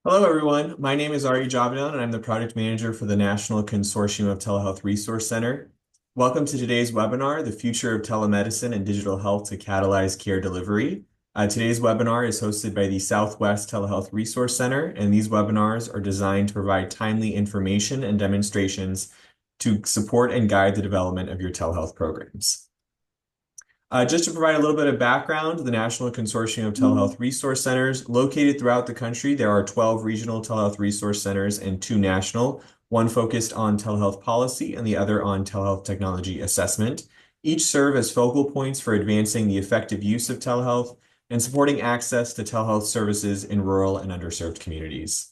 Hello, everyone. My name is Ari Javidan, and I'm the product manager for the National Consortium of Telehealth Resource Center. Welcome to today's webinar, The Future of Telemedicine and Digital Health to Catalyze Care Delivery. Today's webinar is hosted by the Southwest Telehealth Resource Center, and these webinars are designed to provide timely information and demonstrations to support and guide the development of your telehealth programs. Just to provide a little bit of background, the National Consortium of Telehealth Resource Centers, located throughout the country, there are 12 regional telehealth resource centers and 2 national, one focused on telehealth policy and the other on telehealth technology assessment. Each serve as focal points for advancing the effective use of telehealth and supporting access to telehealth services in rural and underserved communities.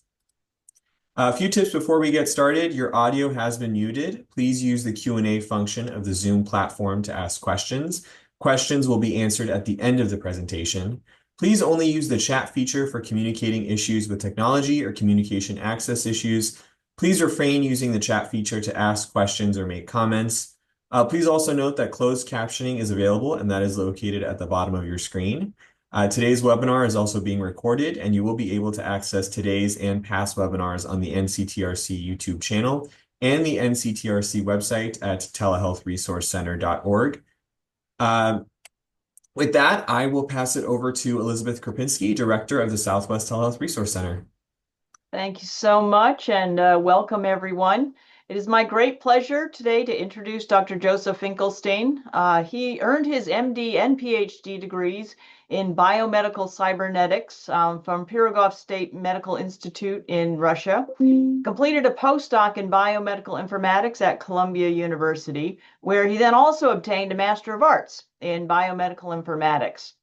A few tips before we get started. Your audio has been muted. Please use the Q&A function of the Zoom platform to ask questions. Questions will be answered at the end of the presentation. Please only use the chat feature for communicating issues with technology or communication access issues. Please refrain using the chat feature to ask questions or make comments. Please also note that closed captioning is available, and that is located at the bottom of your screen. Today's webinar is also being recorded, and you will be able to access today's and past webinars on the NCTRC YouTube channel and the NCTRC website at telehealthresourcecenter.org. With that, I will pass it over to Elizabeth Krupinski, Director of the Southwest Telehealth Resource Center. Thank you so much, and welcome everyone. It is my great pleasure today to introduce Dr. Joseph Finkelstein. He earned his MD and PhD degrees in biomedical cybernetics from Pirogov State Medical Institute in Russia, completed a postdoc in biomedical informatics at Columbia University, where he then also obtained a Master of Arts in biomedical informatics.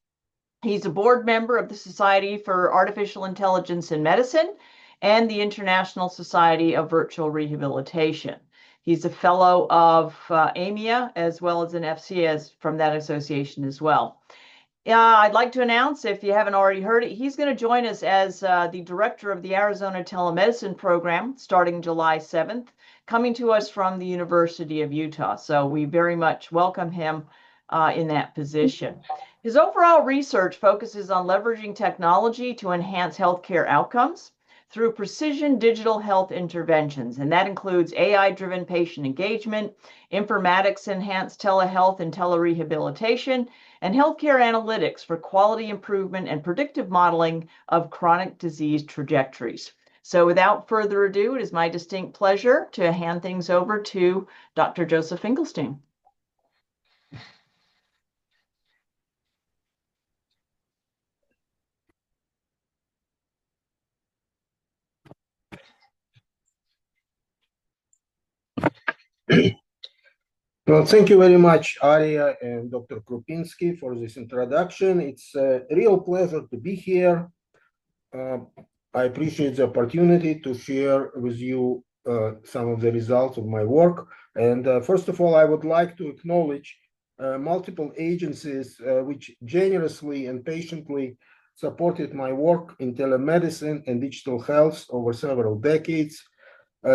He's a board member of the Society for Artificial Intelligence in Medicine and the International Society of Virtual Rehabilitation. He's a fellow of FAMIA as well as an FCS from that association as well. I'd like to announce, if you haven't already heard it, he's going to join us as the director of the Arizona Telemedicine program starting July 7th, coming to us from the University of Utah. So we very much welcome him in that position. His overall research focuses on leveraging technology to enhance healthcare outcomes through precision digital health interventions, and that includes AI-driven patient engagement, informatics-enhanced telehealth and telerehabilitation, and healthcare analytics for quality improvement and predictive modeling of chronic disease trajectories. So without further ado, it is my distinct pleasure to hand things over to Dr. Joseph Finkelstein. Well, thank you very much, Aria and Dr. Krupinski, for this introduction. It's a real pleasure to be here. I appreciate the opportunity to share with you some of the results of my work. And first of all, I would like to acknowledge multiple agencies which generously and patiently supported my work in telemedicine and digital health over several decades.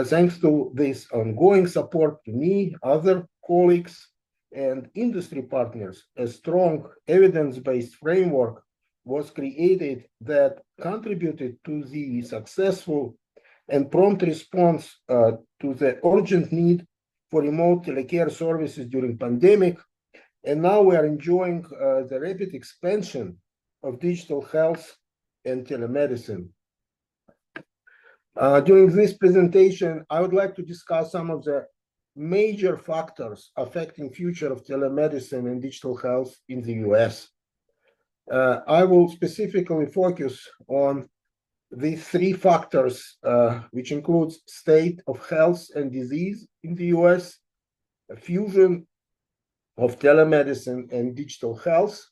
Thanks to this ongoing support to me, other colleagues, and industry partners, a strong evidence-based framework was created that contributed to the successful and prompt response to the urgent need for remote telecare services during pandemic. And now we are enjoying the rapid expansion of digital health and telemedicine. During this presentation, I would like to discuss some of the major factors affecting future of telemedicine and digital health in the US. I will specifically focus on these 3 factors, which includes state of health and disease in the US, a fusion of telemedicine and digital health,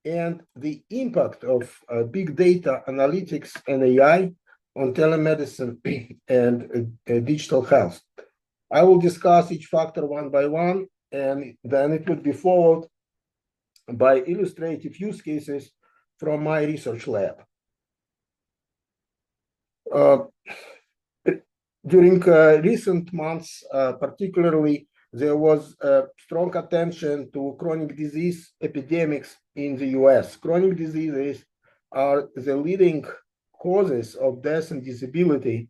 and the impact of big data analytics and AI on telemedicine and digital health. I will discuss each factor one by one, and then it would be followed by illustrative use cases from my research lab. During recent months, particularly, there was strong attention to chronic disease epidemics in the US. Chronic diseases are the leading causes of death and disability,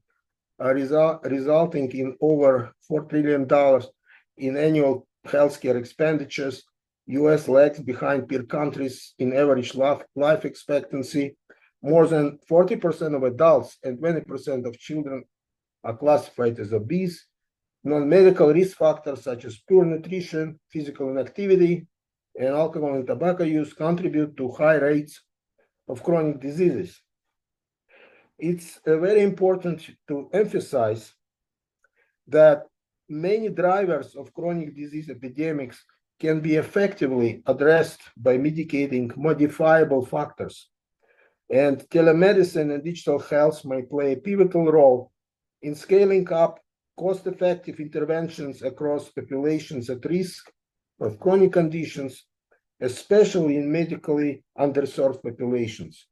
resulting in over $4 trillion in annual healthcare expenditures. US lags behind peer countries in average life expectancy. More than 40% of adults and 20% of children are classified as obese. Non-medical risk factors such as poor nutrition, physical inactivity, and alcohol and tobacco use contribute to high rates of chronic diseases. It's very important to emphasize that many drivers of chronic disease epidemics can be effectively addressed by mitigating modifiable factors. And telemedicine and digital health may play a pivotal role in scaling up cost-effective interventions across populations at risk of chronic conditions, especially in medically underserved populations.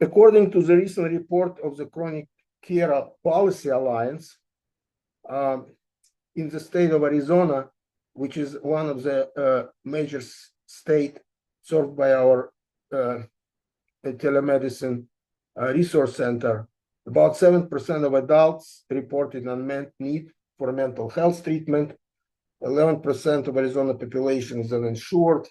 According to the recent report of the Chronic Care Policy Alliance, in the state of Arizona, which is one of the major states served by our telemedicine resource center, about 7% of adults reported unmet need for mental health treatment, 11% of Arizona population is uninsured,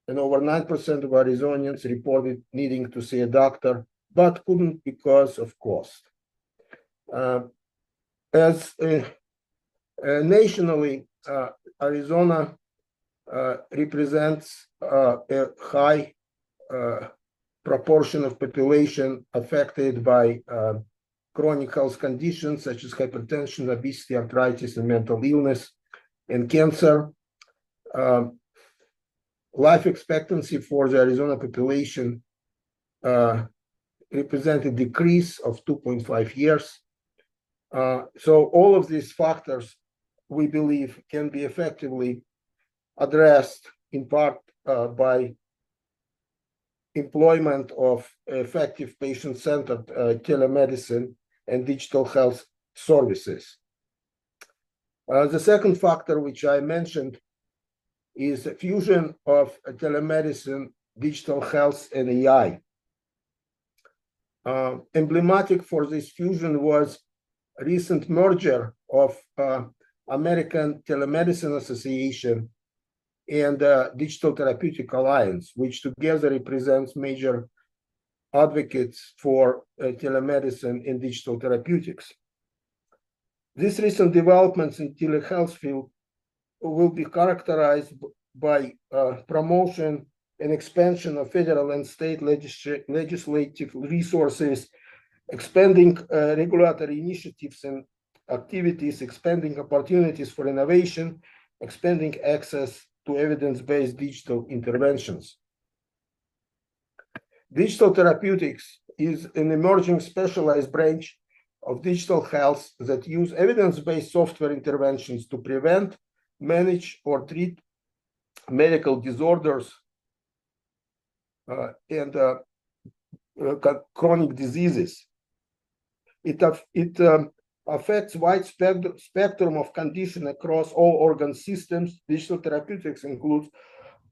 and over 9% of Arizonians reported needing to see a doctor, but couldn't because of cost. Nationally, Arizona represents a high proportion of population affected by chronic health conditions such as hypertension, obesity, arthritis, and mental illness and cancer. Life expectancy for the Arizona population represent a decrease of 2.5 years. So all of these factors, we believe, can be effectively addressed in part by employment of effective patient-centered telemedicine and digital health services. The second factor, which I mentioned, is the fusion of telemedicine, digital health, and AI. Emblematic for this fusion was a recent merger of American Telemedicine Association and Digital Therapeutic Alliance, which together represents major advocates for telemedicine and digital therapeutics. These recent developments in telehealth field will be characterized by promotion and expansion of federal and state legislative resources, expanding regulatory initiatives and activities, expanding opportunities for innovation, expanding access to evidence-based digital interventions. Digital therapeutics is an emerging specialized branch of digital health that use evidence-based software interventions to prevent, manage, or treat medical disorders and chronic diseases. It affects wide spectrum of conditions across all organ systems. Digital therapeutics includes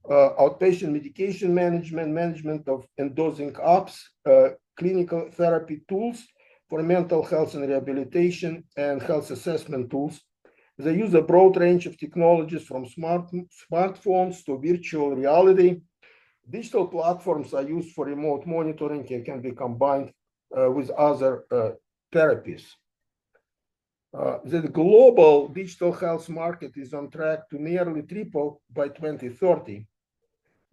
outpatient medication management, management of and dosing apps, clinical therapy tools for mental health and rehabilitation, and health assessment tools. They use a broad range of technologies from smartphones to virtual reality. Digital platforms are used for remote monitoring and can be combined with other therapies. The global digital health market is on track to nearly triple by 2030.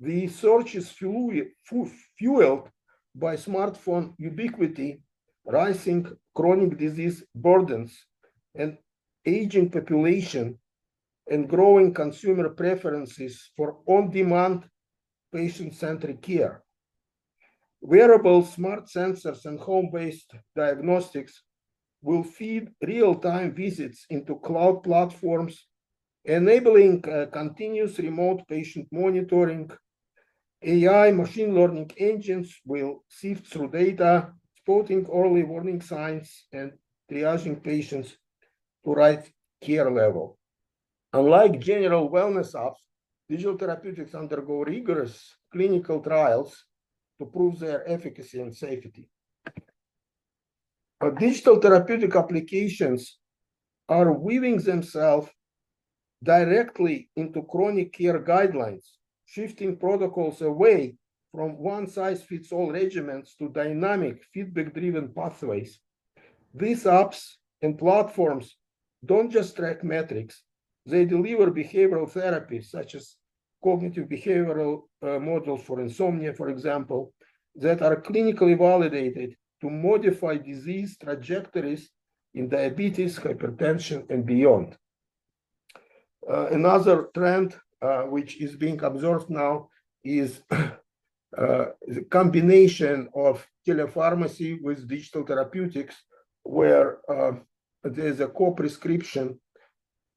The surge is fueled by smartphone ubiquity, rising chronic disease burdens, and aging population, and growing consumer preferences for on-demand patient-centric care. Wearable smart sensors and home-based diagnostics will feed real-time visits into cloud platforms, enabling continuous remote patient monitoring. AI machine learning engines will sift through data, spotting early warning signs and triaging patients to right care level. Unlike general wellness apps, digital therapeutics undergo rigorous clinical trials to prove their efficacy and safety. Digital therapeutic applications are weaving themselves directly into chronic care guidelines, shifting protocols away from one-size-fits-all regimens to dynamic, feedback-driven pathways. These apps and platforms don't just track metrics, they deliver behavioral therapy, such as cognitive behavioral models for insomnia, for example, that are clinically validated to modify disease trajectories in diabetes, hypertension, and beyond. Another trend which is being observed now is the combination of telepharmacy with digital therapeutics, where there's a co-prescription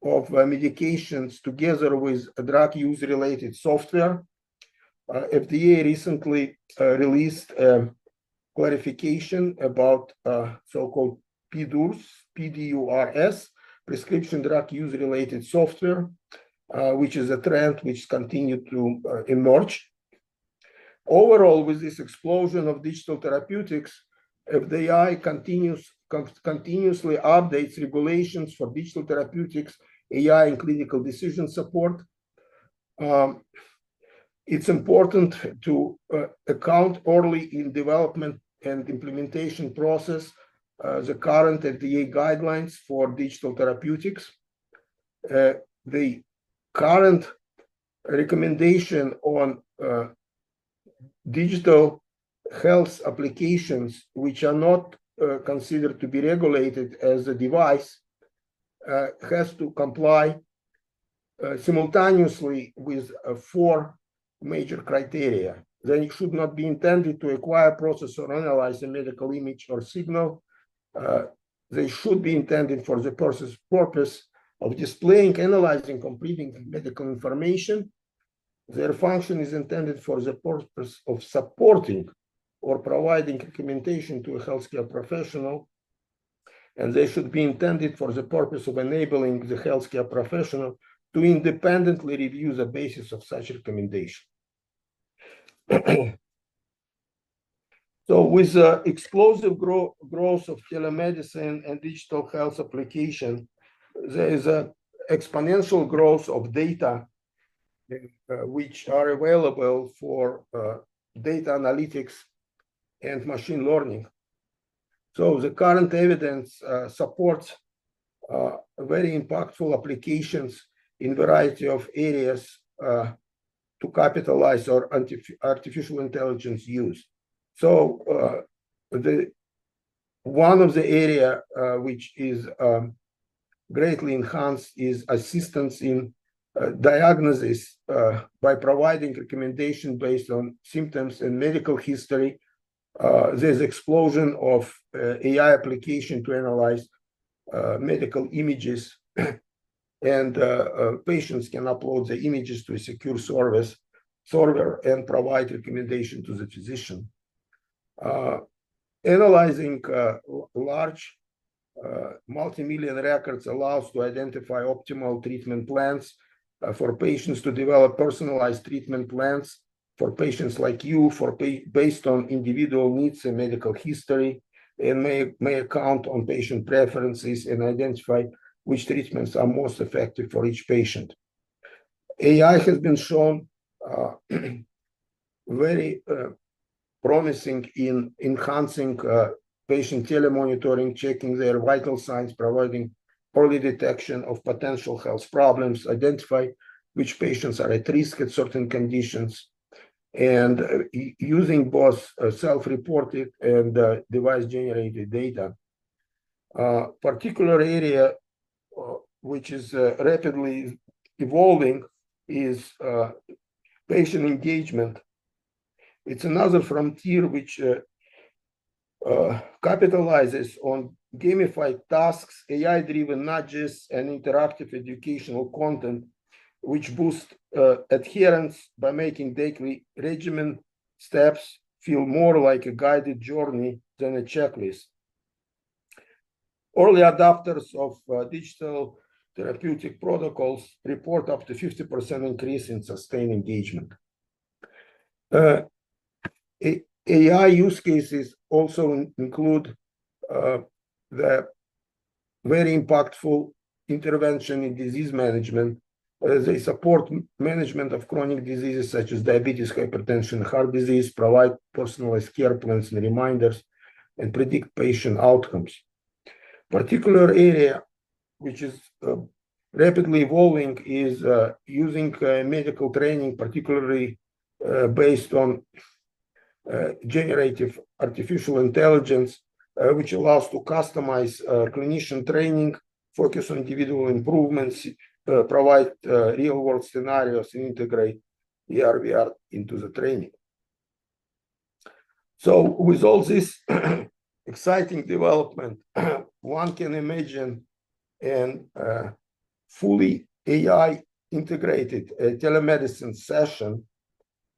of medications together with drug use-related software. FDA recently released clarification about so-called PDURS, prescription drug use-related software, which is a trend which continued to emerge. Overall, with this explosion of digital therapeutics, FDA continuously updates regulations for digital therapeutics, AI, and clinical decision support. It's important to account early in development and implementation process the current FDA guidelines for digital therapeutics. The current recommendation on digital health applications, which are not considered to be regulated as a device, has to comply simultaneously with 4 major criteria. They should not be intended to acquire, process, or analyze a medical image or signal. They should be intended for the purpose of displaying, analyzing, completing medical information. Their function is intended for the purpose of supporting or providing documentation to a healthcare professional, and they should be intended for the purpose of enabling the healthcare professional to independently review the basis of such recommendation. So with the explosive growth of telemedicine and digital health application, there is an exponential growth of data which are available for data analytics and machine learning. So the current evidence supports very impactful applications in variety of areas to capitalize on artificial intelligence use. So one of the area which is greatly enhanced is assistance in diagnosis by providing recommendation based on symptoms and medical history. There's explosion of AI application to analyze medical images, and patients can upload the images to a secure server and provide recommendation to the physician. Analyzing large multi-million records allows to identify optimal treatment plans for patients, to develop personalized treatment plans for patients like you, based on individual needs and medical history, and may account on patient preferences and identify which treatments are most effective for each patient. AI has been shown very promising in enhancing patient telemonitoring, checking their vital signs, providing early detection of potential health problems, identify which patients are at risk at certain conditions, and using both self-reported and device-generated data. Particular area which is rapidly evolving is patient engagement. It's another frontier which capitalizes on gamified tasks, AI-driven nudges, and interactive educational content, which boost adherence by making daily regimen steps feel more like a guided journey than a checklist. Early adopters of digital therapeutic protocols report up to 50% increase in sustained engagement. AI use cases also include the very impactful intervention in disease management. They support management of chronic diseases such as diabetes, hypertension, heart disease, provide personalized care plans and reminders, and predict patient outcomes. Particular area which is rapidly evolving is using medical training, particularly based on generative artificial intelligence, which allows to customize clinician training, focus on individual improvements, provide real-world scenarios, and integrate AR/VR into the training. So with all this exciting development, one can imagine an fully AI integrated telemedicine session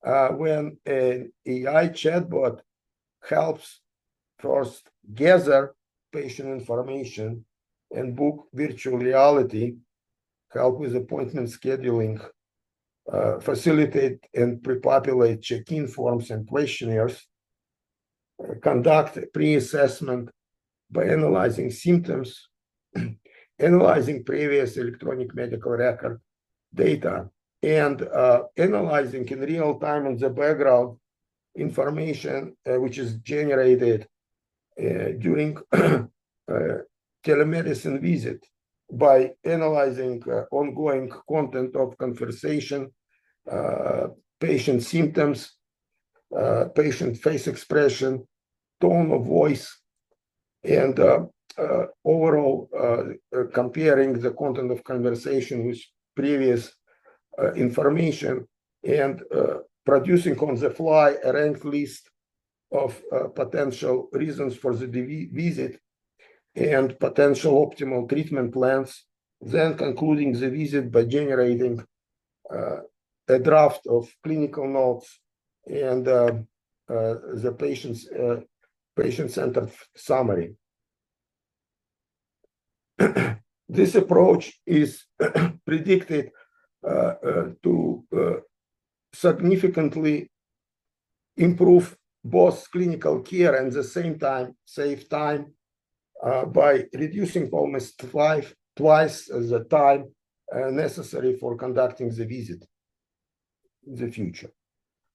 when an AI chatbot helps first gather patient information and book virtual reality, help with appointment scheduling, facilitate and pre-populate check-in forms and questionnaires, conduct pre-assessment by analyzing symptoms, analyzing previous electronic medical record data, and analyzing in real time in the background information which is generated during telemedicine visit by analyzing ongoing content of conversation, patient symptoms, patient face expression, tone of voice, and overall comparing the content of conversation with previous information, and producing on the fly a ranked list of potential reasons for the visit and potential optimal treatment plans, then concluding the visit by generating a draft of clinical notes and the patient-centered summary. This approach is predicted to significantly improve both clinical care and at the same time save time by reducing almost twice the time necessary for conducting the visit in the future.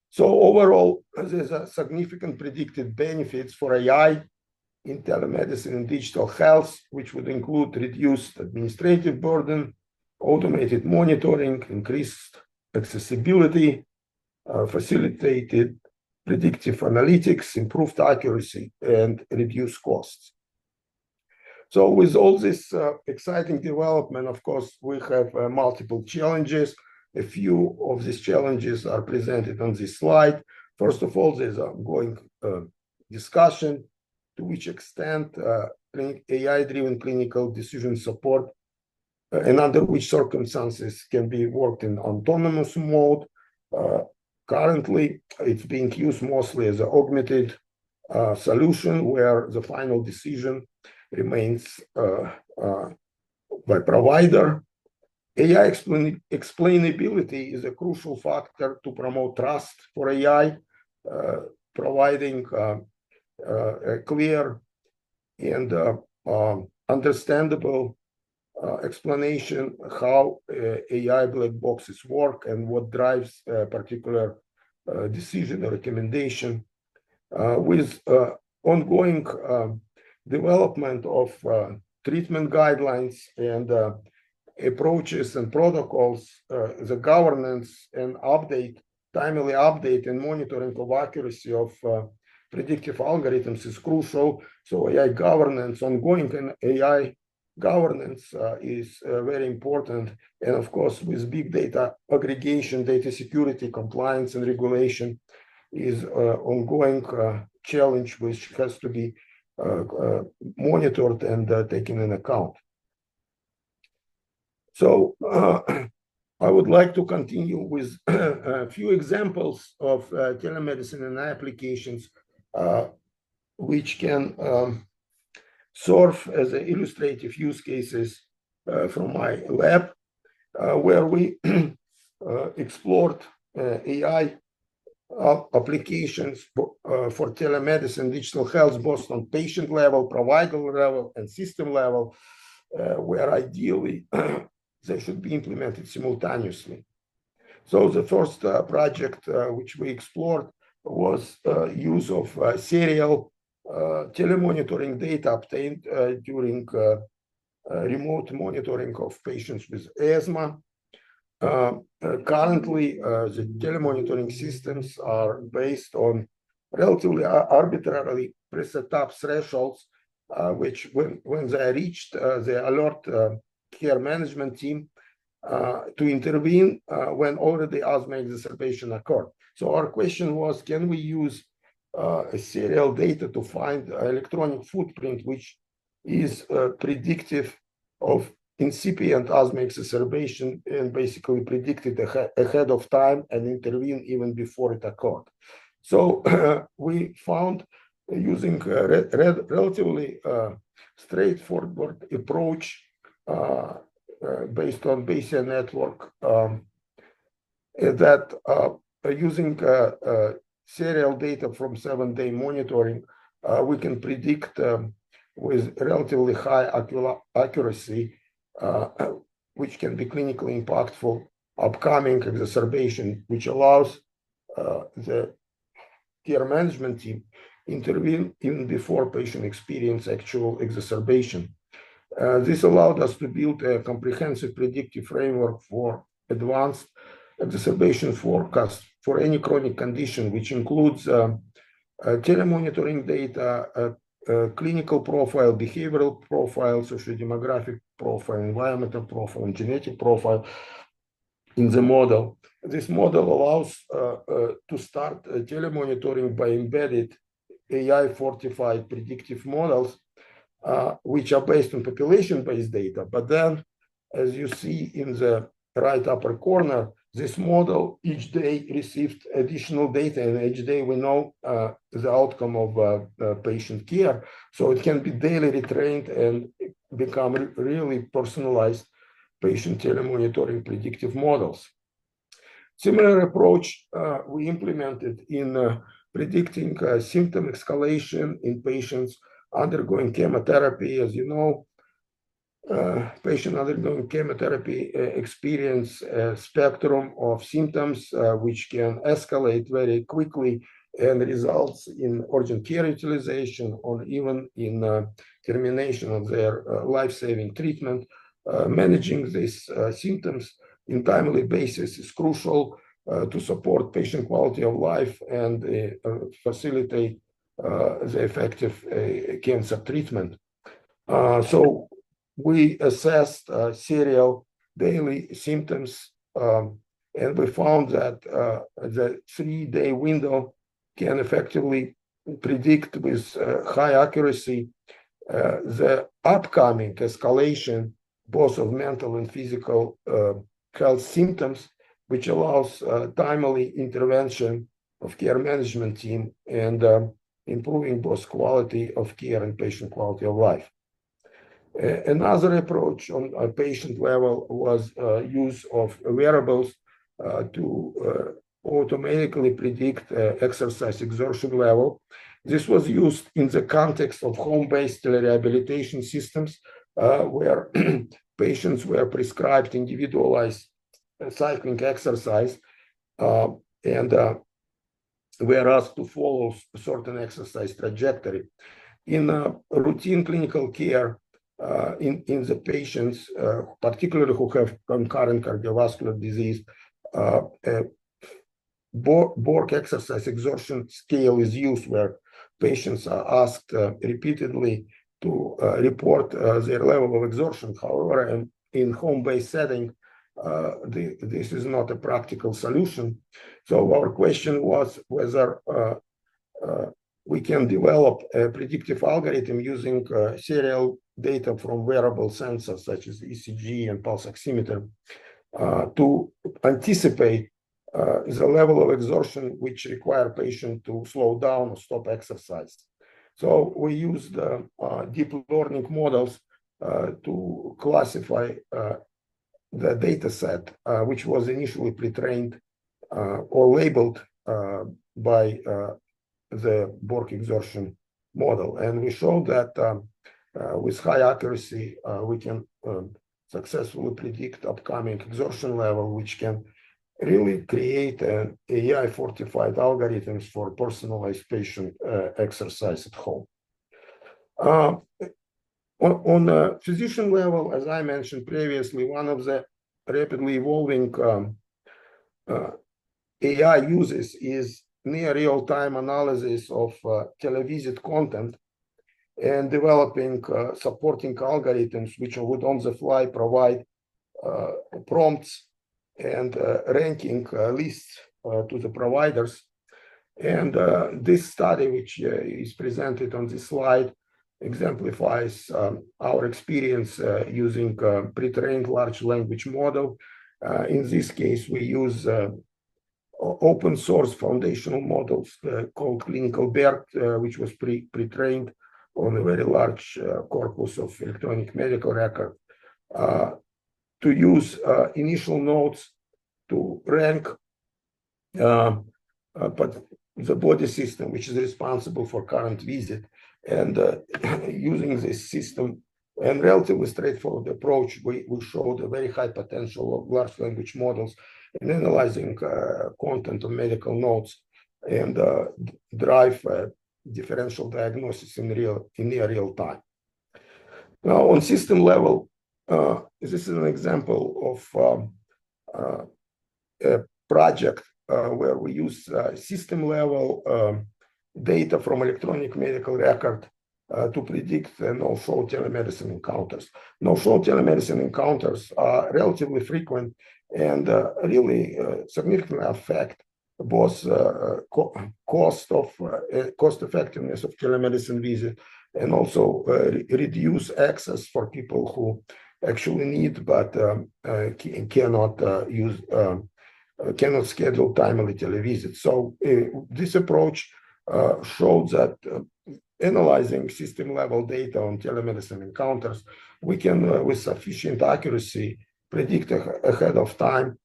So overall, there's a significant predicted benefits for AI in telemedicine and digital health, which would include reduced administrative burden, automated monitoring, increased accessibility, facilitated predictive analytics, improved accuracy, and reduced costs. So with all this exciting development, of course, we have multiple challenges. A few of these challenges are presented on this slide. First of all, there's ongoing discussion to which extent AI-driven clinical decision support and under which circumstances can be worked in autonomous mode. Currently, it's being used mostly as an augmented solution where the final decision remains by provider. AI explainability is a crucial factor to promote trust for AI, providing a clear and understandable explanation how AI black boxes work and what drives a particular decision or recommendation. With ongoing development of treatment guidelines and approaches and protocols, the governance and timely update and monitoring of accuracy of predictive algorithms is crucial. So AI governance, ongoing and AI governance is very important. And of course, with big data aggregation, data security, compliance, and regulation is ongoing challenge which has to be monitored and taken in account. So I would like to continue with a few examples of telemedicine and applications which can serve as illustrative use cases from my lab, where we explored AI applications for telemedicine, digital health, both on patient level, provider level, and system level, where ideally they should be implemented simultaneously. So the first project which we explored was use of serial telemonitoring data obtained during remote monitoring of patients with asthma. Currently, the telemonitoring systems are based on relatively arbitrarily preset up thresholds, which when they are reached, they alert care management team to intervene when already asthma exacerbation occurred. So our question was, can we use serial data to find electronic footprint, which is predictive of incipient asthma exacerbation and basically predicted ahead of time and intervene even before it occurred. So we found using a relatively straightforward approach based on Bayesian network that using serial data from 7-day monitoring, we can predict with relatively high accuracy, which can be clinically impactful, upcoming exacerbation, which allows the care management team intervene even before patient experience actual exacerbation. This allowed us to build a comprehensive predictive framework for advanced exacerbation forecast for any chronic condition, which includes telemonitoring data, clinical profile, behavioral profile, socio-demographic profile, environmental profile, and genetic profile in the model. This model allows to start telemonitoring by embedded AI-fortified predictive models, which are based on population-based data. But then, as you see in the right upper corner, this model each day received additional data, and each day we know the outcome of patient care. So it can be daily retrained and become really personalized patient telemonitoring predictive models. Similar approach we implemented in predicting symptom escalation in patients undergoing chemotherapy. As you know, patient undergoing chemotherapy experience a spectrum of symptoms which can escalate very quickly and results in urgent care utilization or even in termination of their life-saving treatment. Managing these symptoms in timely basis is crucial to support patient quality of life and facilitate the effective cancer treatment. So we assessed serial daily symptoms, and we found that the 3-day window can effectively predict with high accuracy the upcoming escalation, both of mental and physical health symptoms, which allows timely intervention of care management team and improving both quality of care and patient quality of life. Another approach on a patient level was use of wearables to automatically predict exercise exertion level. This was used in the context of home-based telerehabilitation systems, where patients were prescribed individualized cycling exercise and were asked to follow a certain exercise trajectory. In routine clinical care, in the patients, particularly who have concurrent cardiovascular disease, Borg exercise exertion scale is used, where patients are asked repeatedly to report their level of exertion. However, in home-based setting, this is not a practical solution. So our question was whether we can develop a predictive algorithm using serial data from wearable sensors such as ECG and pulse oximeter to anticipate the level of exertion which require patient to slow down or stop exercise. So we used deep learning models to classify the data set, which was initially pre-trained or labeled by the Borg exertion model. And we showed that with high accuracy, we can successfully predict upcoming exertion level, which can really create an AI-fortified algorithms for personalized patient exercise at home. On a physician level, as I mentioned previously, one of the rapidly evolving AI uses is near real-time analysis of televisit content and developing supporting algorithms which would on the fly provide prompts and ranking lists to the providers. And this study, which is presented on this slide, exemplifies our experience using pre-trained large language model. In this case, we use open source foundational models called Clinical BERT, which was pre-trained on a very large corpus of electronic medical record, to use initial nodes to rank but the body system, which is responsible for current visit. And using this system and relatively straightforward approach, we showed a very high potential of large language models in analyzing content of medical notes and drive differential diagnosis in near real time. Now, on system level, this is an example of a project where we use system level data from electronic medical record to predict no-show telemedicine encounters. No-show telemedicine encounters are relatively frequent and really significantly affect both cost effectiveness of telemedicine visit and also reduce access for people who actually need but cannot schedule timely televisits. So this approach showed that analyzing system level data on telemedicine encounters, we can with sufficient accuracy predict ahead of time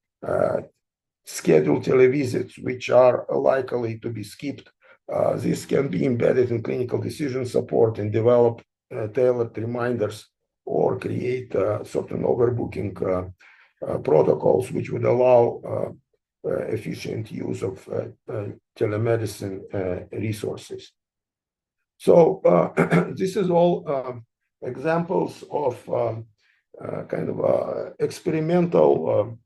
scheduled televisits which are likely to be skipped. This can be embedded in clinical decision support and develop tailored reminders or create certain overbooking protocols which would allow efficient use of telemedicine resources. So this is all examples of kind of experimental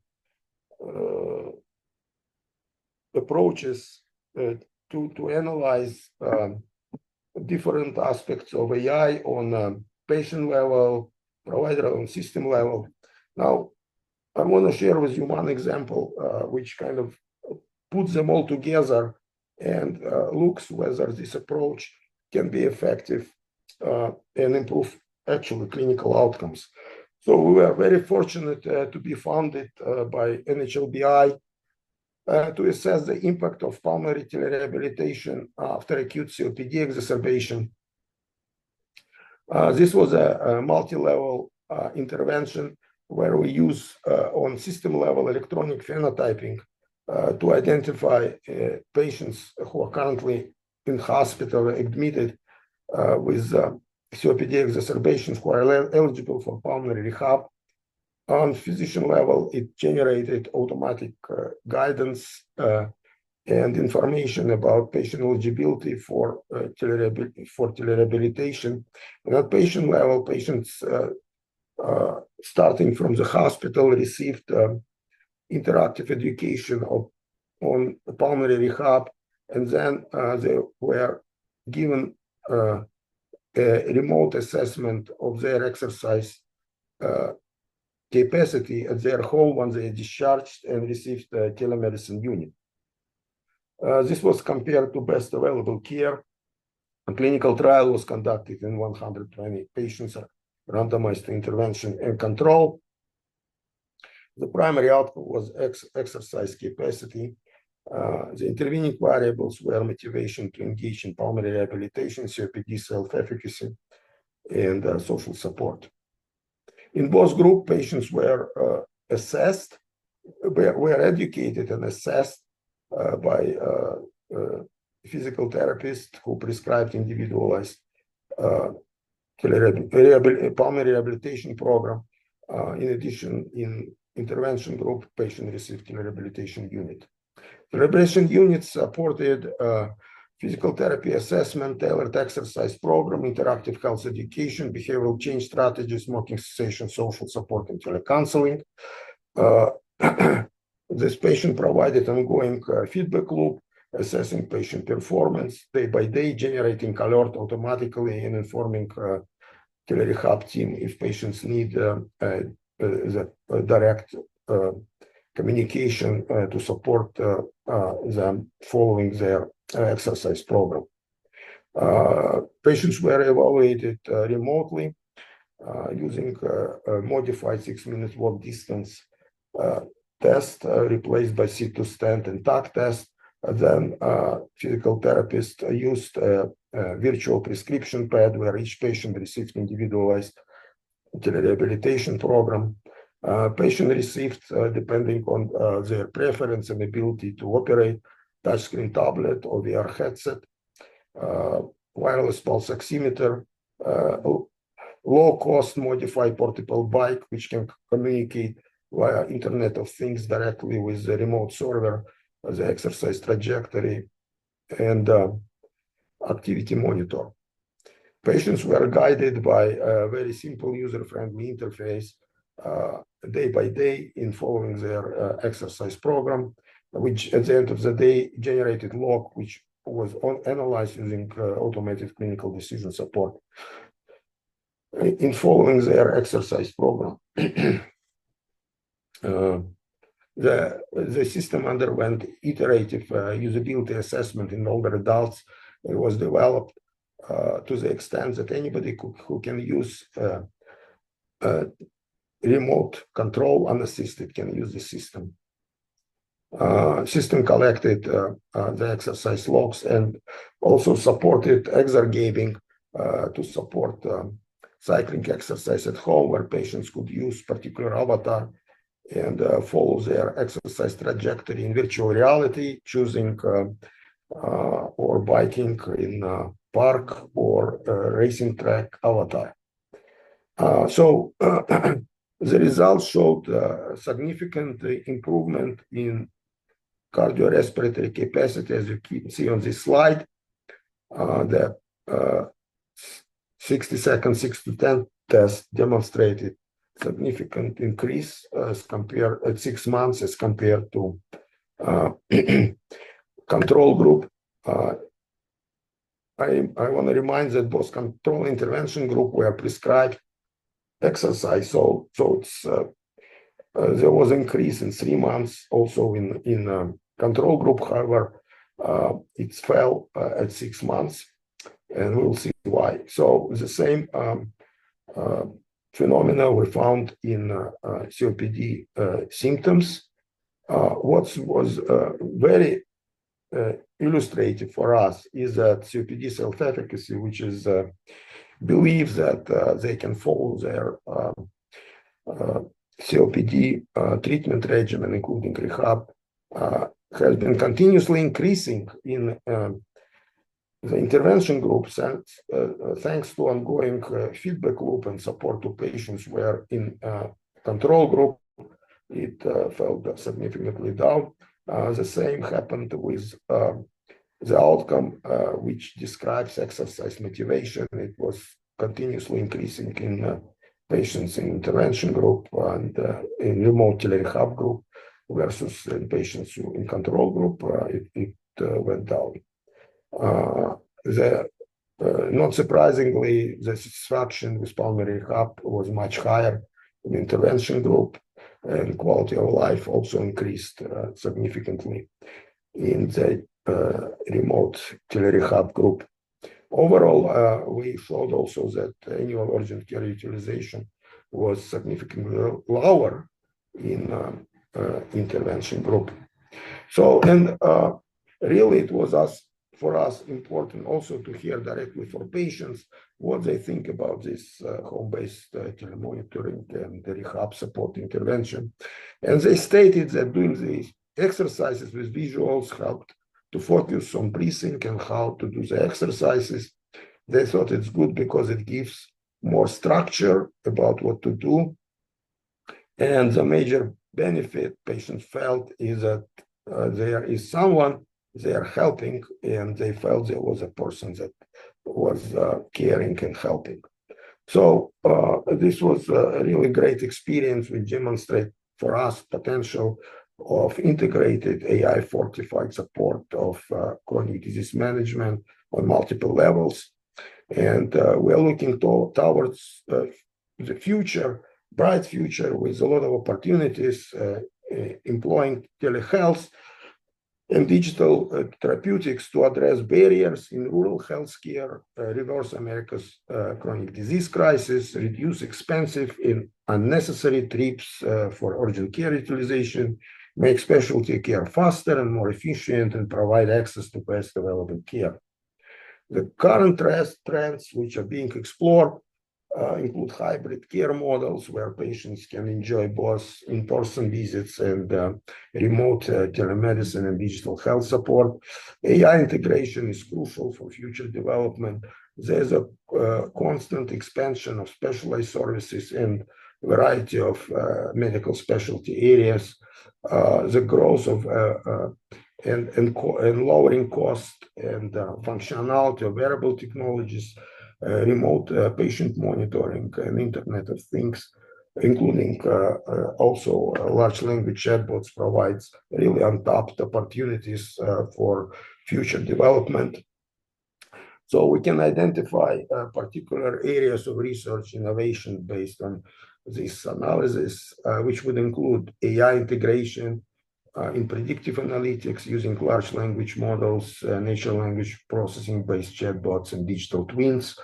approaches to analyze different aspects of AI on patient level, provider on system level. Now, I want to share with you one example which kind of puts them all together and looks whether this approach can be effective and improve actually clinical outcomes. So we were very fortunate to be funded by NHLBI to assess the impact of pulmonary telerehabilitation after acute COPD exacerbation. This was a multi-level intervention where we use on system level electronic phenotyping to identify patients who are currently in hospital admitted with COPD exacerbations who are eligible for pulmonary rehab. On physician level, it generated automatic guidance and information about patient eligibility for telerehabilitation. And at patient level, patients starting from the hospital received interactive education on pulmonary rehab, and then they were given a remote assessment of their exercise capacity at their home when they discharged and received the telemedicine unit. This was compared to best available care. A clinical trial was conducted in 120 patients, randomized to intervention and control. The primary outcome was exercise capacity. The intervening variables were motivation to engage in pulmonary rehabilitation, COPD self-efficacy, and social support. In both group, patients were assessed, were educated and assessed by physical therapist who prescribed individualized pulmonary rehabilitation program. In addition, in intervention group, patient received rehabilitation unit. The rehabilitation unit supported physical therapy assessment, tailored exercise program, interactive health education, behavioral change strategies, smoking cessation, social support, and telecounseling. This patient provided ongoing feedback loop, assessing patient performance day by day, generating alert automatically and informing Telerehab team if patients need the direct communication to support them following their exercise program. Patients were evaluated remotely using a modified 6-minute walk distance test replaced by sit to stand and tag test. Then physical therapist used a virtual prescription pad where each patient received individualized telerehabilitation program. Patient received, depending on their preference and ability to operate, touchscreen tablet or VR headset, wireless pulse oximeter, low-cost modified portable bike, which can communicate via Internet of Things directly with the remote server, the exercise trajectory, and activity monitor. Patients were guided by a very simple user-friendly interface day by day in following their exercise program, which at the end of the day generated log, which was analyzed using automated clinical decision support in following their exercise program. The system underwent iterative usability assessment in older adults. It was developed to the extent that anybody who can use remote control unassisted can use the system. System collected the exercise logs and also supported exergaming to support cycling exercise at home, where patients could use particular avatar and follow their exercise trajectory in virtual reality, choosing or biking in park or racing track avatar. So the results showed significant improvement in cardiorespiratory capacity, as you can see on this slide. The 60-second 6 to 10 test demonstrated significant increase as compared at 6 months as compared to control group. I want to remind that both control and intervention group were prescribed exercise, so it's there was increase in 3 months also in control group. However, it fell at 6 months, and we'll see why. So the same phenomena were found in COPD symptoms. What was very illustrative for us is that COPD self-efficacy, which is believes that they can follow their COPD treatment regimen, including rehab, has been continuously increasing in the intervention groups, and thanks to ongoing feedback loop and support to patients, where in control group it fell significantly down. The same happened with the outcome, which describes exercise motivation. It was continuously increasing in patients in intervention group and in remote telerehab group versus in patients in control group. It went down. Not surprisingly, the satisfaction with pulmonary rehab was much higher in intervention group, and quality of life also increased significantly in the remote telerehab group. Overall, we showed also that annual urgent care utilization was significantly lower in intervention group. So, and really it was for us important also to hear directly from patients what they think about this home-based telemonitoring and the rehab support intervention. And they stated that doing these exercises with visuals helped to focus on breathing and how to do the exercises. They thought it's good because it gives more structure about what to do. And the major benefit patients felt is that there is someone they are helping, and they felt there was a person that was caring and helping. So this was a really great experience. We demonstrate for us potential of integrated AI-fortified support of chronic disease management on multiple levels. And we're looking towards the future, bright future, with a lot of opportunities employing telehealth and digital therapeutics to address barriers in rural healthcare, reverse America's chronic disease crisis, reduce expensive and unnecessary trips for urgent care utilization, make specialty care faster and more efficient, and provide access to best available care. The current trends which are being explored include hybrid care models where patients can enjoy both in-person visits and remote telemedicine and digital health support. AI integration is crucial for future development. There's a constant expansion of specialized services in a variety of medical specialty areas. The growth of and lowering cost and functionality of wearable technologies, remote patient monitoring, and Internet of Things, including also large language chatbots, provides really untapped opportunities for future development. So we can identify particular areas of research innovation based on this analysis, which would include AI integration in predictive analytics using large language models, natural language processing-based chatbots, and digital twins,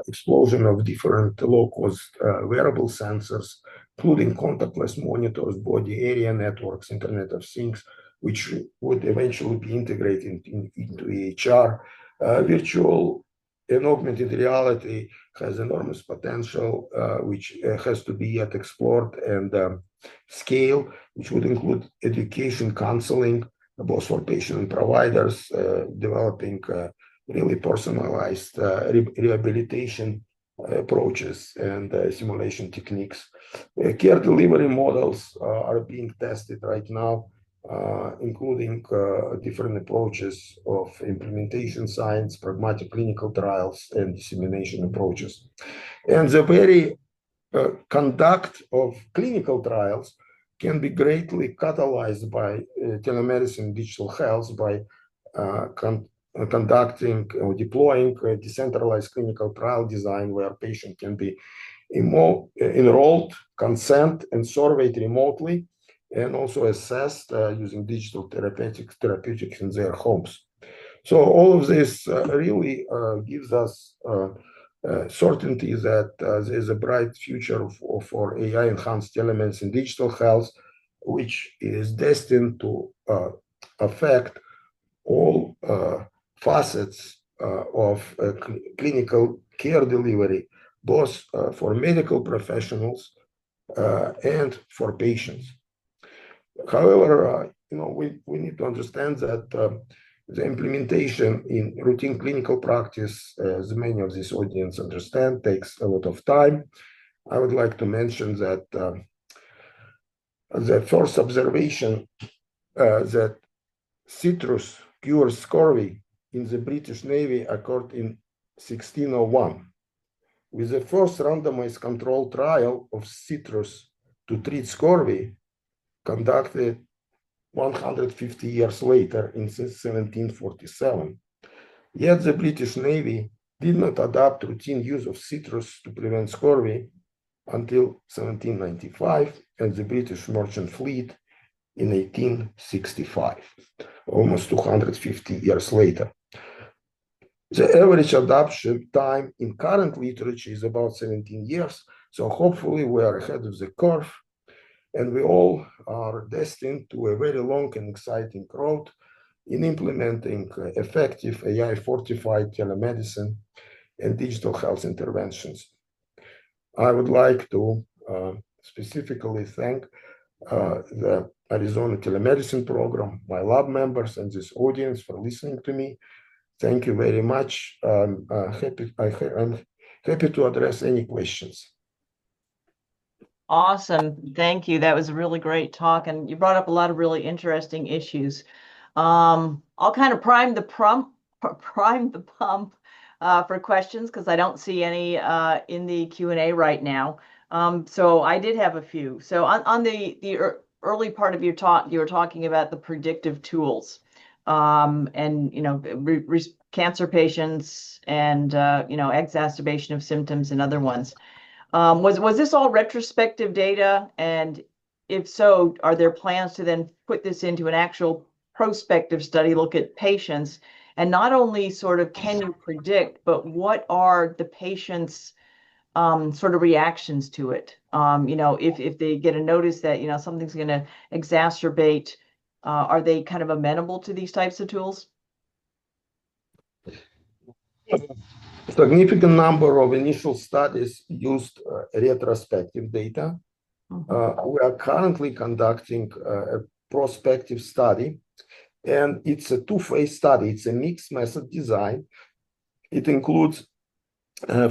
explosion of different low-cost wearable sensors, including contactless monitors, body area networks, Internet of Things, which would eventually be integrated into EHR. Virtual and augmented reality has enormous potential, which has to be yet explored and scale, which would include education, counseling, both for patient and providers, developing really personalized rehabilitation approaches and simulation techniques. Care delivery models are being tested right now, including different approaches of implementation science, pragmatic clinical trials, and dissemination approaches. And the very conduct of clinical trials can be greatly catalyzed by telemedicine, digital health, by conducting or deploying a decentralized clinical trial design where patient can be enrolled, consent, and surveyed remotely, and also assessed using digital therapeutics in their homes. So all of this really gives us certainty that there's a bright future for AI-enhanced telemedicine digital health, which is destined to affect all facets of clinical care delivery, both for medical professionals and for patients. However, we need to understand that the implementation in routine clinical practice, as many of this audience understand, takes a lot of time. I would like to mention that the first observation that citrus cures scurvy in the British Navy occurred in 1601, with the first randomized controlled trial of citrus to treat scurvy conducted 150 years later in 1747. Yet the British Navy did not adopt routine use of citrus to prevent scurvy until 1795 and the British merchant fleet in 1865, almost 250 years later. The average adoption time in current literature is about 17 years, so hopefully we are ahead of the curve. And we all are destined to a very long and exciting road in implementing effective AI-fortified telemedicine and digital health interventions. I would like to specifically thank the Arizona Telemedicine program, my lab members, and this audience for listening to me. Thank you very much. I'm happy to address any questions. Awesome. Thank you. That was a really great talk, and you brought up a lot of really interesting issues. I'll kind of prime the pump for questions because I don't see any in the Q&A right now. So I did have a few. So on the early part of your talk, you were talking about the predictive tools, and cancer patients and exacerbation of symptoms and other ones. Was this all retrospective data? And if so, are there plans to then put this into an actual prospective study, look at patients, and not only sort of can you predict, but what are the patients' sort of reactions to it? If they get a notice that something's going to exacerbate, are they kind of amenable to these types of tools? Significant number of initial studies used retrospective data. We are currently conducting a prospective study, and it's a two-phase study. It's a mixed method design. It includes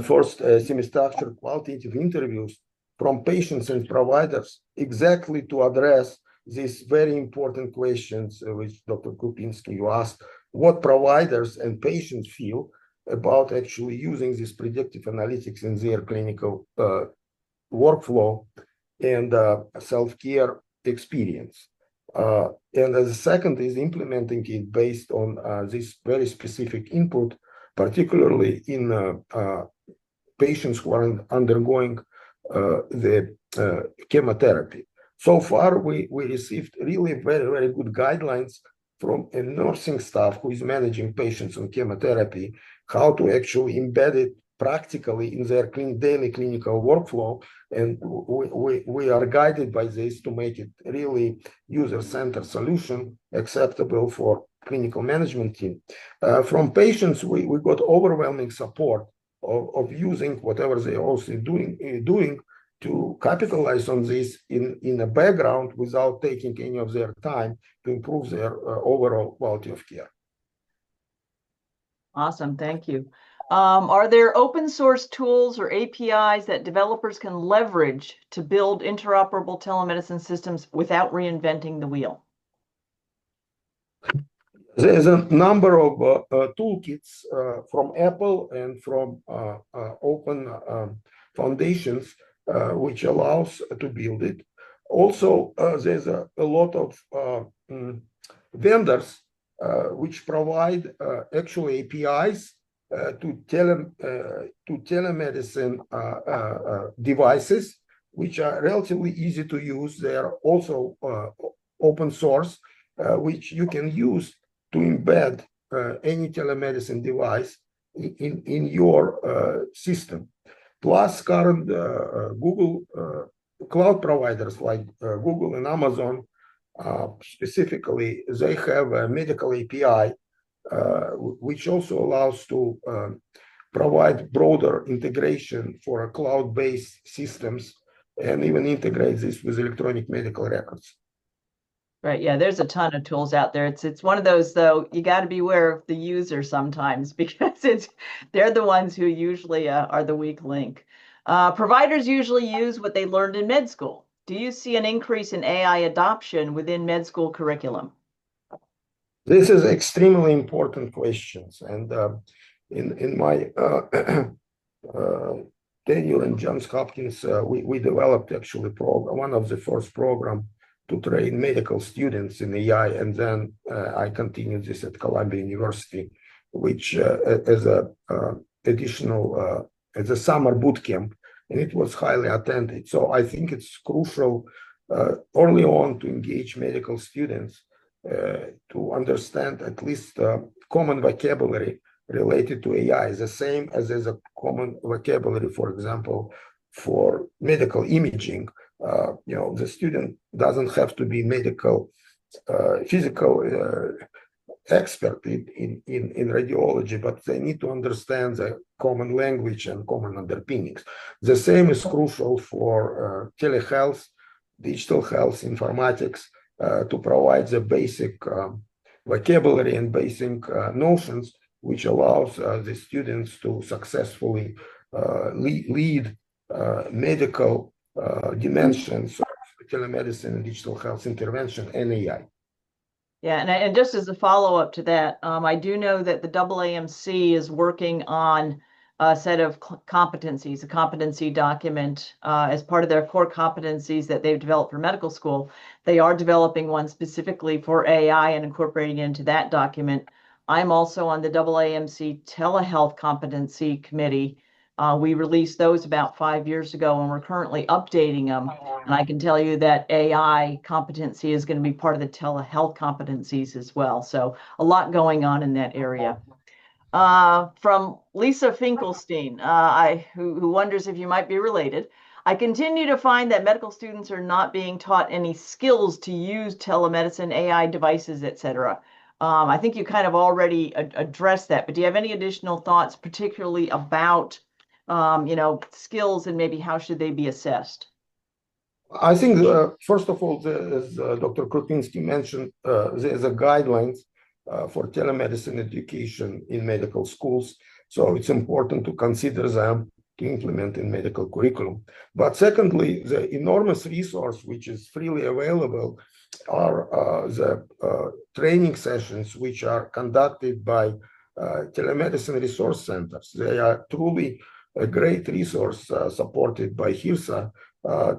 first semi-structured qualitative interviews from patients and providers exactly to address these very important questions which Dr. Krupinski, you asked, what providers and patients feel about actually using this predictive analytics in their clinical workflow and self-care experience. And the second is implementing it based on this very specific input, particularly in patients who are undergoing the chemotherapy. So far, we received really very, very good guidelines from a nursing staff who is managing patients on chemotherapy, how to actually embed it practically in their daily clinical workflow. And we are guided by this to make it really user-centered solution acceptable for clinical management team. From patients, we got overwhelming support of using whatever they're also doing to capitalize on this in the background without taking any of their time to improve their overall quality of care. Awesome, thank you. Are there open source tools or APIs that developers can leverage to build interoperable telemedicine systems without reinventing the wheel? There's a number of toolkits from Apple and from open foundations which allows to build it. Also, there's a lot of vendors which provide actual APIs to telemedicine devices, which are relatively easy to use. They are also open source, which you can use to embed any telemedicine device in your system. Plus, current Google cloud providers like Google and Amazon, specifically, they have a medical API, which also allows to provide broader integration for cloud-based systems and even integrate this with electronic medical records. Right. Yeah, there's a ton of tools out there. It's one of those, though, you got to be aware of the user sometimes because they're the ones who usually are the weak link. Providers usually use what they learned in med school. Do you see an increase in AI adoption within med school curriculum? This is extremely important questions. And in my tenure in Johns Hopkins, we developed actually one of the first program to train medical students in AI, and then I continued this at Columbia University, which as a additional as a summer boot camp, and it was highly attended. So I think it's crucial early on to engage medical students to understand at least common vocabulary related to AI, the same as there's a common vocabulary, for example, for medical imaging. The student doesn't have to be medical, physical expert in radiology, but they need to understand the common language and common underpinnings. The same is crucial for telehealth, digital health, informatics, to provide the basic vocabulary and basic notions, which allows the students to successfully lead medical dimensions of telemedicine and digital health intervention and AI. Yeah, and just as a follow-up to that, I do know that the AAMC is working on a set of competencies, a competency document as part of their core competencies that they've developed for medical school. They are developing one specifically for AI and incorporating it into that document. I'm also on the AAMC Telehealth Competency Committee. We released those about 5 years ago, and we're currently updating them. And I can tell you that AI competency is going to be part of the telehealth competencies as well. So a lot going on in that area. From Lisa Finkelstein, who wonders if you might be related. I continue to find that medical students are not being taught any skills to use telemedicine, AI devices, etc. I think you kind of already addressed that, but do you have any additional thoughts, particularly about skills and maybe how should they be assessed? I think, first of all, as Dr. Krupinski mentioned, there's a guidelines for telemedicine education in medical schools. So it's important to consider them to implement in medical curriculum. But secondly, the enormous resource which is freely available are the training sessions which are conducted by telemedicine resource centers. They are truly a great resource supported by HRSA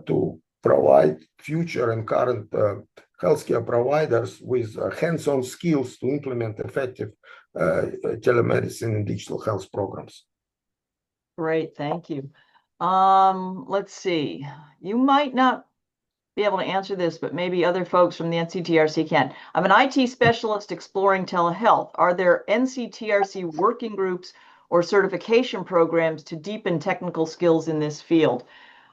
to provide future and current healthcare providers with hands-on skills to implement effective telemedicine and digital health programs. Great, thank you. Let's see. You might not be able to answer this, but maybe other folks from the NCTRC can. I'm an IT specialist exploring telehealth. Are there NCTRC working groups or certification programs to deepen technical skills in this field?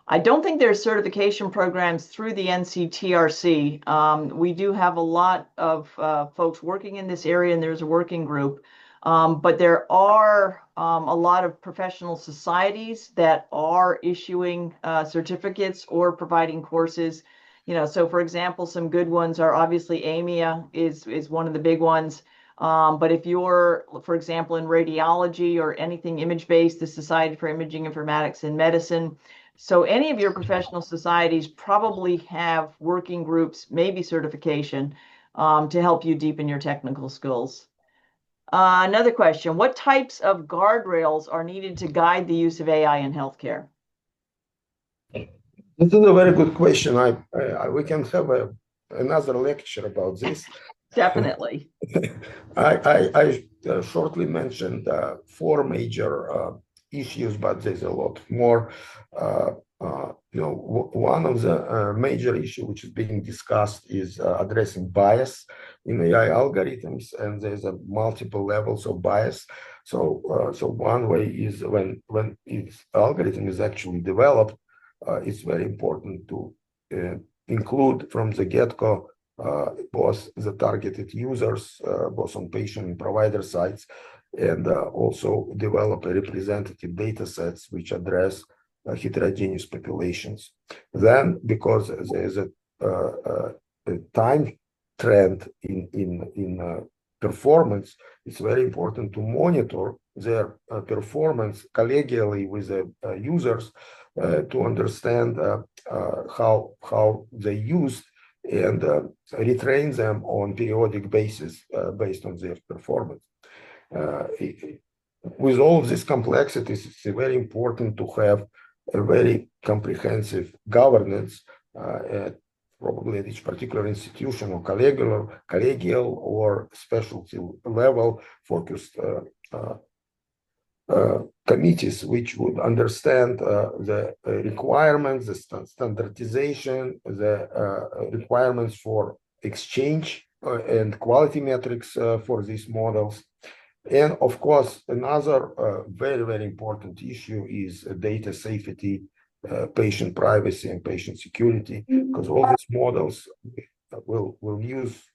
I don't think there's certification programs through the NCTRC. We do have a lot of folks working in this area, and there's a working group. But there are a lot of professional societies that are issuing certificates or providing courses. So for example, some good ones are obviously FAMIA is one of the big ones. But if you're, for example, in radiology or anything image-based, the Society for Imaging Informatics and Medicine. So any of your professional societies probably have working groups, maybe certification, to help you deepen your technical skills. Another question, what types of guardrails are needed to guide the use of AI in healthcare? This is a very good question. We can have another lecture about this. Definitely. I shortly mentioned 4 major issues, but there's a lot more. One of the major issues which is being discussed is addressing bias in AI algorithms, and there's multiple levels of bias. So one way is when its algorithm is actually developed, it's very important to include from the get-go both the targeted users, both on patient and provider sides, and also develop a representative data sets which address heterogeneous populations. Then, because there's a time trend in performance, it's very important to monitor their performance collegially with the users to understand how they use and retrain them on periodic basis based on their performance. With all of these complexities, it's very important to have a very comprehensive governance probably at each particular institution or collegial or specialty level focused committees which would understand the requirements, the standardization, the requirements for exchange and quality metrics for these models. And of course, another very, very important issue is data safety, patient privacy, and patient security, because all these models will use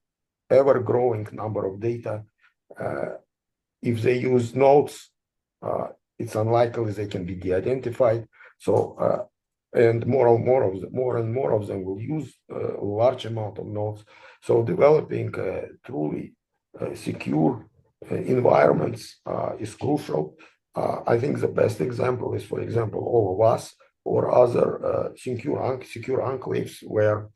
ever-growing number of data. If they use nodes, it's unlikely they can be de-identified. So and more and more of them will use a large amount of nodes. So developing truly secure environments is crucial. I think the best example is, for example, all of us or other secure enclaves where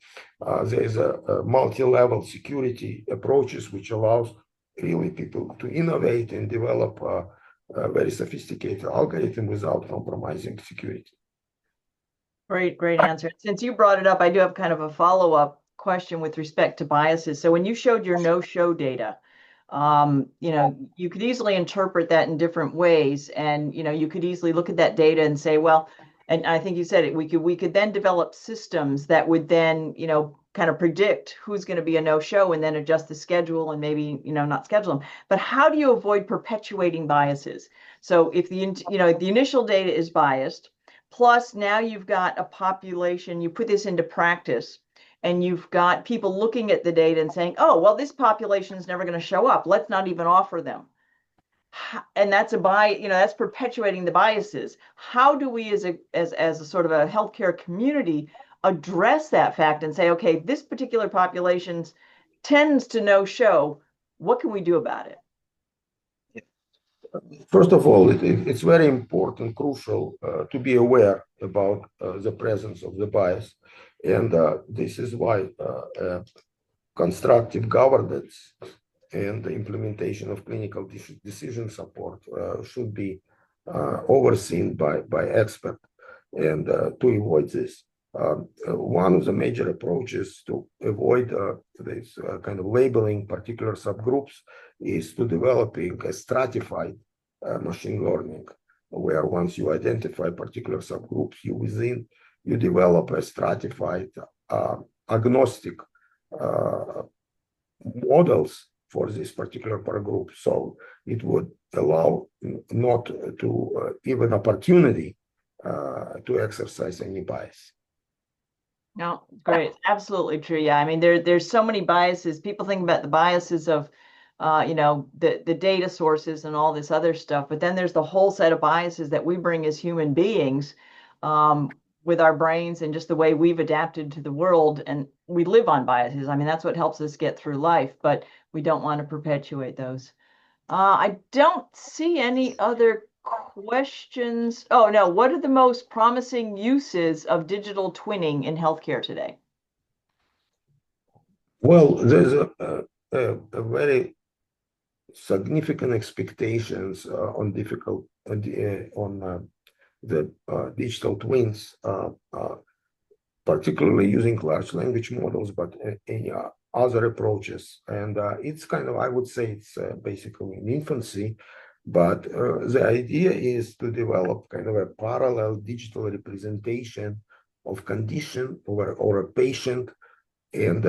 there is a multi-level security approaches which allows really people to innovate and develop a very sophisticated algorithm without compromising security. Great answer. Since you brought it up, I do have kind of a follow-up question with respect to biases. So when you showed your no-show data, you could easily interpret that in different ways, and you could easily look at that data and say, well, and I think you said it, we could then develop systems that would then kind of predict who's going to be a no-show and then adjust the schedule and maybe not schedule them. But how do you avoid perpetuating biases? So if the initial data is biased, plus now you've got a population, you put this into practice, and you've got people looking at the data and saying, oh, well, this population is never going to show up. Let's not even offer them. And that's that's perpetuating the biases. How do we as a sort of a healthcare community address that fact and say, okay, this particular population tends to no show. What can we do about it? First of all, it's very important, crucial to be aware about the presence of the bias. And this is why constructive governance and the implementation of clinical decision support should be overseen by experts. And to avoid this, one of the major approaches to avoid this kind of labeling particular subgroups is to developing a stratified machine learning, where once you identify particular subgroups, you develop a stratified agnostic models for this particular group. So it would allow not to even opportunity to exercise any bias. No, great. Absolutely true. Yeah. I mean, there's so many biases. People think about the biases of, the data sources and all this other stuff, but then there's the whole set of biases that we bring as human beings with our brains and just the way we've adapted to the world. And we live on biases. I mean, that's what helps us get through life, but we don't want to perpetuate those. I don't see any other questions. Oh, no. What are the most promising uses of digital twinning in healthcare today? Well, there's a very significant expectations on the digital twins, particularly using large language models, but any other approaches. And it's kind of, I would say it's basically in infancy, but the idea is to develop kind of a parallel digital representation of condition or a patient and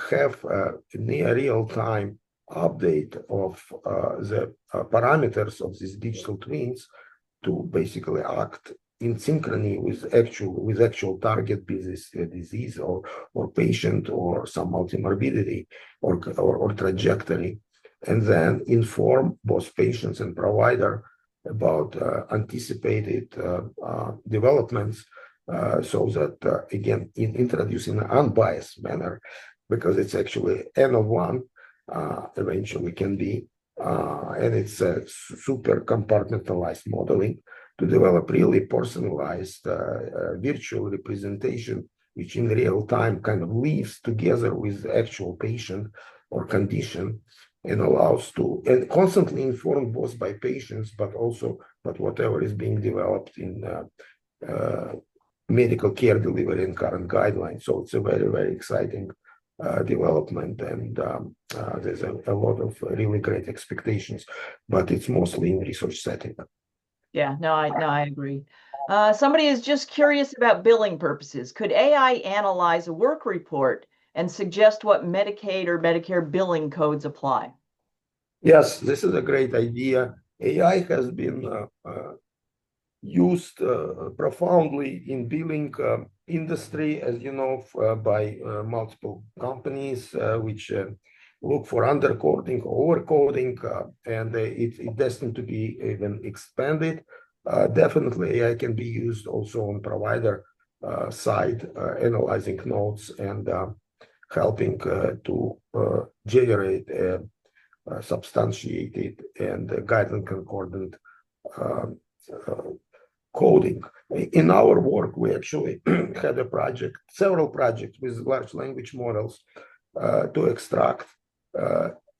have near real-time update of the parameters of these digital twins to basically act in synchrony with actual target disease or patient or some multimorbidity or trajectory, and then inform both patients and provider about anticipated developments, so that again introducing an unbiased manner, because it's actually N of one eventually can be, and it's a super compartmentalized modeling to develop really personalized virtual representation, which in real time kind of lives together with the actual patient or condition, and allows to and constantly informed both by patients but whatever is being developed in medical care delivery and current guidelines. So it's a very, very exciting development, and there's a lot of really great expectations, but it's mostly in research setting. Yeah, no, I agree. Somebody is just curious about billing purposes. Could AI analyze a work report and suggest what Medicaid or Medicare billing codes apply? Yes, this is a great idea. AI has been used profoundly in billing industry, as you know, by multiple companies which look for undercoding, overcoding, and it's destined to be even expanded. Definitely AI can be used also on provider side, analyzing notes and helping to generate substantiated and guidance concordant coding. In our work, we actually had several projects with large language models to extract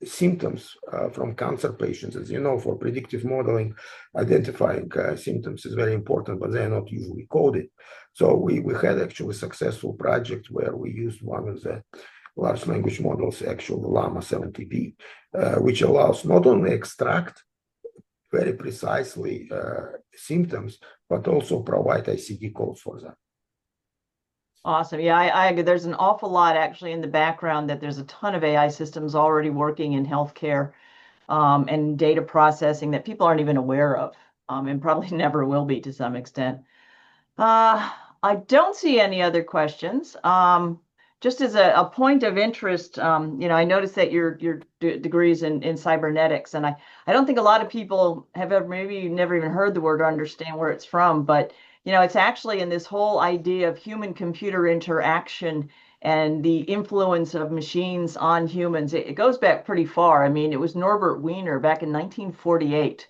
symptoms from cancer patients. As you know, for predictive modeling, identifying symptoms is very important, but they are not usually coded. So we had actually successful project where we used one of the large language models, actually Llama 70B, which allows not only extract very precisely symptoms, but also provide ICD codes for them. Awesome. Yeah, I agree. There's an awful lot actually in the background that there's a ton of AI systems already working in healthcare and data processing that people aren't even aware of and probably never will be to some extent. I don't see any other questions. Just as a point of interest, I noticed that your degrees in cybernetics, and I don't think a lot of people have ever, maybe never even heard the word or understand where it's from, but it's actually in this whole idea of human-computer interaction and the influence of machines on humans. It goes back pretty far. I mean, it was Norbert Wiener back in 1948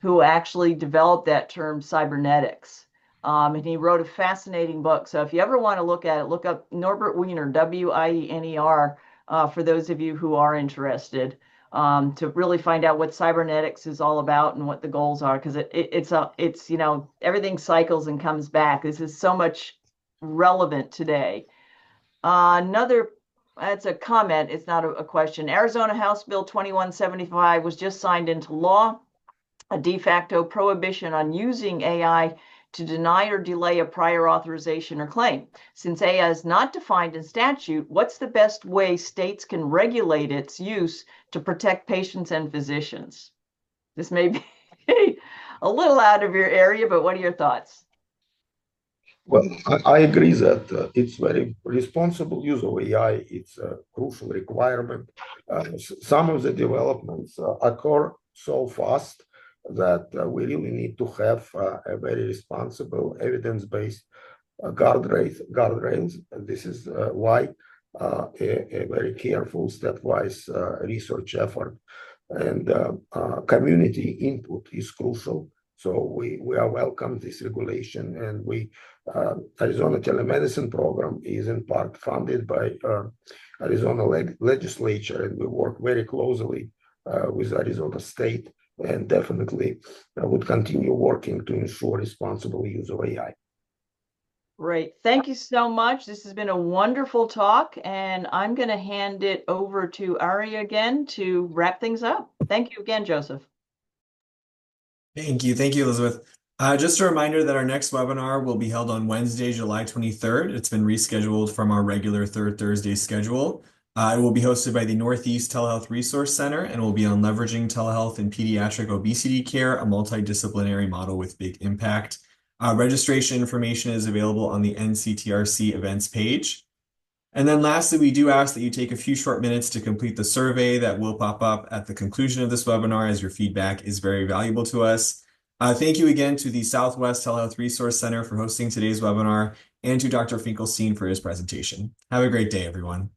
who actually developed that term cybernetics. And he wrote a fascinating book. So if you ever want to look at it, look up Norbert Wiener, Wiener, for those of you who are interested, to really find out what cybernetics is all about and what the goals are, because it's everything cycles and comes back. This is so much relevant today. That's a comment. It's not a question. Arizona House Bill 2175 was just signed into law, a de facto prohibition on using AI to deny or delay a prior authorization or claim. Since AI is not defined in statute, what's the best way states can regulate its use to protect patients and physicians? This may be a little out of your area, but what are your thoughts? Well, I agree that it's very responsible use of AI. It's a crucial requirement. Some of the developments occur so fast that we really need to have a very responsible, evidence-based guardrails. This is why a very careful, stepwise research effort and community input is crucial. So we are welcome this regulation, and Arizona Telemedicine program is in part funded by Arizona legislature, and we work very closely with Arizona State, and definitely would continue working to ensure responsible use of AI. Great. Thank you so much. This has been a wonderful talk, and I'm going to hand it over to Ari again to wrap things up. Thank you again, Joseph. Thank you. Thank you, Elizabeth. Just a reminder that our next webinar will be held on Wednesday, July 23rd. It's been rescheduled from our regular third Thursday schedule. It will be hosted by the Northeast Telehealth Resource Center and will be on leveraging telehealth in pediatric obesity care, a multidisciplinary model with big impact. Registration information is available on the NCTRC events page. And then lastly, we do ask that you take a few short minutes to complete the survey that will pop up at the conclusion of this webinar, as your feedback is very valuable to us. Thank you again to the Southwest Telehealth Resource Center for hosting today's webinar and to Dr. Finkelstein for his presentation. Have a great day, everyone.